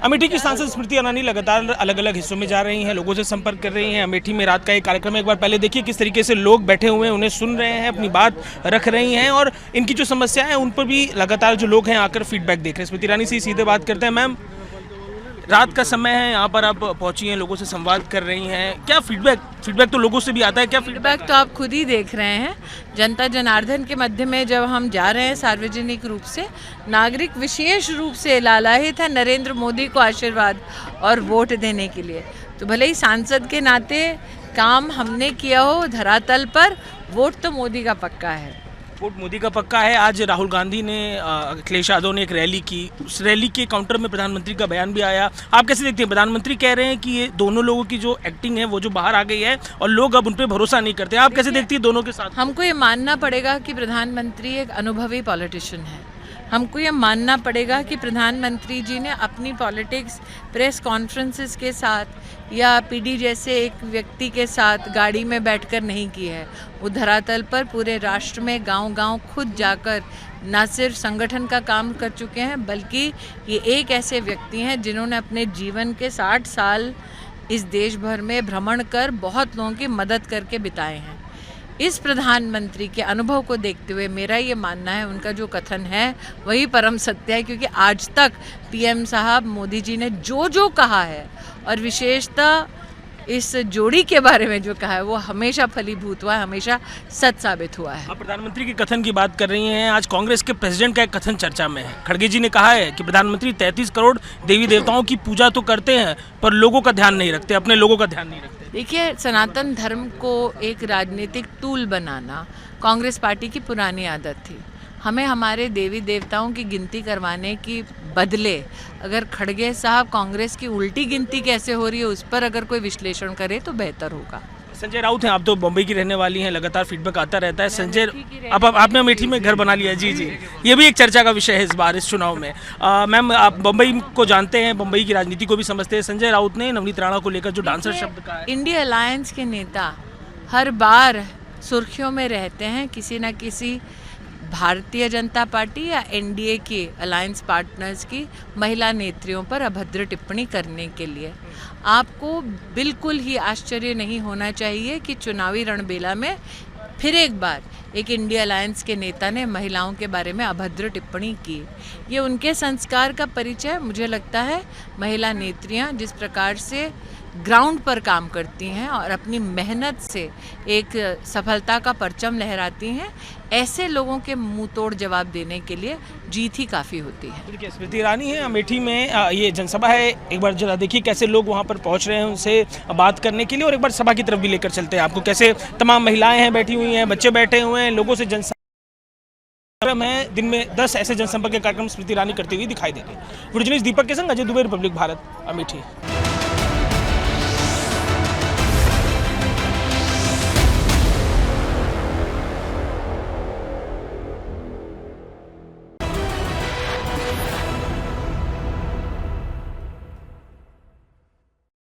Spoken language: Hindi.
अमेठी की सांसद स्मृति ईरानी लगातार अलग अलग हिस्सों में जा रही हैं, लोगों से संपर्क कर रही हैं। अमेठी में रात का एक कार्यक्रम है, एक बार पहले देखिए किस तरीके से लोग बैठे हुए हैं, उन्हें सुन रहे हैं, अपनी बात रख रही हैं और इनकी जो समस्या है उन पर भी लगातार जो लोग हैं आकर फीडबैक देख रहे हैं। स्मृति ईरानी से सीधे बात करते हैं। मैम, रात का समय है, यहाँ पर आप पहुंची हैं, लोगों से संवाद कर रही हैं, क्या फीडबैक तो लोगों से भी आता है, क्या फीडबैक तो आप खुद ही देख रहे हैं। जनता जनार्दन के मध्य में जब हम जा रहे हैं सार्वजनिक रूप से, नागरिक विशेष रूप से लालायित है नरेंद्र मोदी को आशीर्वाद और वोट देने के लिए। तो भले ही सांसद के नाते काम हमने किया हो धरातल पर, वोट तो मोदी का पक्का है। वोट मोदी का पक्का है। आज राहुल गांधी ने, अखिलेश यादव ने एक रैली की, उस रैली के काउंटर में प्रधानमंत्री का बयान भी आया। आप कैसे देखते हैं? प्रधानमंत्री कह रहे हैं कि ये दोनों लोगों की जो एक्टिंग है वो जो बाहर आ गई है और लोग अब उन पर भरोसा नहीं करते। आप कैसे देखती है दोनों के साथ? हमको ये मानना पड़ेगा कि प्रधानमंत्री एक अनुभवी पॉलिटिशियन है। हमको ये मानना पड़ेगा कि प्रधानमंत्री जी ने अपनी पॉलिटिक्स प्रेस कॉन्फ्रेंसेस के साथ या पीडी जैसे एक व्यक्ति के साथ गाड़ी में बैठकर नहीं की है। वो धरातल पर पूरे राष्ट्र में गांव-गांव खुद जाकर न सिर्फ संगठन का काम कर चुके हैं, बल्कि ये एक ऐसे व्यक्ति हैं जिन्होंने अपने जीवन के 60 साल इस देश भर में भ्रमण कर बहुत लोगों की मदद करके बिताए हैं। इस प्रधानमंत्री के अनुभव को देखते हुए मेरा ये मानना है, उनका जो कथन है वही परम सत्य है, क्योंकि आज तक पीएम साहब मोदी जी ने जो कहा है और विशेषतः इस जोड़ी के बारे में जो कहा है वो हमेशा फलीभूत हुआ है, हमेशा सच साबित हुआ है। आप प्रधानमंत्री के कथन की बात कर रही हैं। आज कांग्रेस के प्रेसिडेंट का एक कथन चर्चा में है। खड़गे जी ने कहा है कि प्रधानमंत्री 33 करोड़ देवी देवताओं की पूजा तो करते हैं पर लोगों का ध्यान नहीं रखते, अपने लोगों का ध्यान नहीं रखते। देखिए, सनातन धर्म को एक राजनीतिक टूल बनाना कांग्रेस पार्टी की पुरानी आदत थी। हमें हमारे देवी देवताओं की गिनती करवाने की बदले अगर खड़गे साहब कांग्रेस की उल्टी गिनती कैसे हो रही है उस पर अगर कोई विश्लेषण करे तो बेहतर होगा। संजय राउत हैं, आप तो बम्बई की रहने वाली हैं, लगातार फीडबैक आता रहता है। संजय, अब आपने अमेठी में घर बना लिया। जी, ये भी एक चर्चा का विषय है इस बार इस चुनाव में। मैम, आप बम्बई को जानते हैं, बम्बई की राजनीति को भी समझते हैं। संजय राउत ने नवनीत राणा को लेकर जो डांसर शब्द कहा है। इंडिया अलायंस के नेता हर बार सुर्खियों में रहते हैं किसी न किसी भारतीय जनता पार्टी या एनडीए के अलायंस पार्टनर्स की महिला नेत्रियों पर अभद्र टिप्पणी करने के लिए। आपको बिल्कुल ही आश्चर्य नहीं होना चाहिए कि चुनावी रणबेला में फिर एक बार एक इंडिया अलायंस के नेता ने महिलाओं के बारे में अभद्र टिप्पणी की। ये उनके संस्कार का परिचय। मुझे लगता है महिला नेत्रियां जिस प्रकार से ग्राउंड पर काम करती हैं और अपनी मेहनत से एक सफलता का परचम लहराती हैं, ऐसे लोगों के मुंह तोड़ जवाब देने के लिए जीत ही काफ़ी होती है। देखिए, स्मृति ईरानी है, अमेठी में ये जनसभा है। एक बार जरा देखिए कैसे लोग वहाँ पर पहुँच रहे हैं उनसे बात करने के लिए, और एक बार सभा की तरफ भी लेकर चलते हैं आपको। कैसे तमाम महिलाएं हैं बैठी हुई हैं, बच्चे बैठे हुए हैं, लोगों से जनसभा है। दिन में 10 ऐसे जनसंपर्क के कार्यक्रम स्मृति ईरानी करती हुई दिखाई देंगे। वीडियो जर्नलिस्ट दीपक के संग अजय दुबे, रिपब्लिक भारत, अमेठी।